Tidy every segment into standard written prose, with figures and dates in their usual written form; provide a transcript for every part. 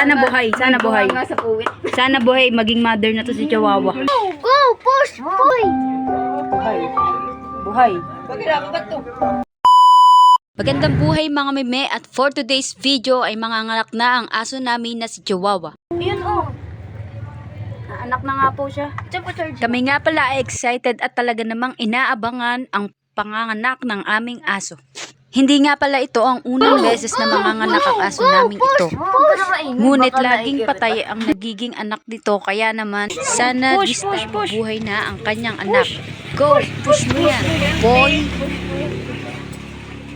Sana buhay, sana buhay. Nga sa puwit. Sana buhay, maging mother na to si Chihuahua. Go, push, boy. Buhay. Buhay. Magandang buhay mga meme at for today's video ay manganganak na ang aso namin na si Chihuahua. Ayun oh. Anak na nga po siya. Kami nga pala ay excited at talaga namang inaabangan ang panganganak ng aming aso. Hindi nga pala ito ang unang beses na manganganak ang aso namin ito. Ngunit laging patay ang nagiging anak nito, kaya naman sana this time buhay na ang kanyang anak. Go! Push mo yan, boy!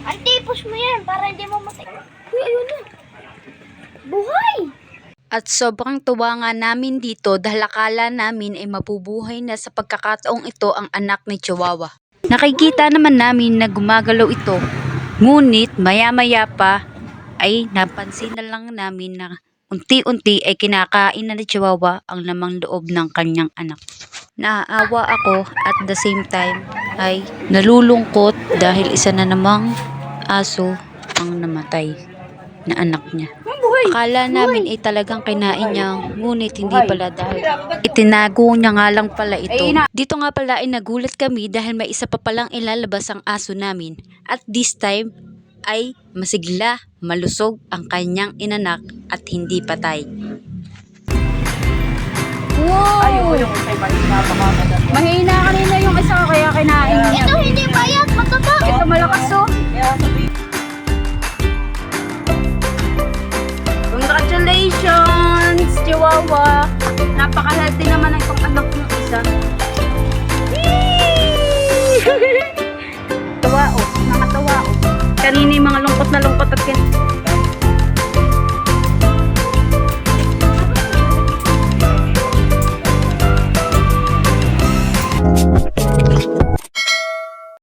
Auntie, push mo yan para hindi mo matay. Uy, ayun na. Buhay! At sobrang tuwa nga namin dito dahil akala namin ay mabubuhay na sa pagkakataong ito ang anak ni Chihuahua. Nakikita naman namin na gumagalaw ito. Ngunit maya-maya pa ay napansin na lang namin na unti-unti ay kinakain na ni Chihuahua ang lamang loob ng kanyang anak. Naaawa ako at the same time ay nalulungkot dahil isa na namang aso ang namatay na anak niya. Akala namin ay talagang kinain niya, ngunit hindi pala dahil itinago niya nga lang pala ito. Dito nga pala ay nagulat kami dahil may isa pa palang ilalabas ang aso namin. At this time ay masigla, malusog ang kanyang inanak at hindi patay. Wow! Mahina kanina yung isa kaya kinain niya. Ito hindi bayat, mataba. Ito malakas oh. Congratulations, Chihuahua! Napaka-healthy naman itong anak ng isa. Tawa oh, nakatawa oh. Kanina yung mga lungkot na lungkot at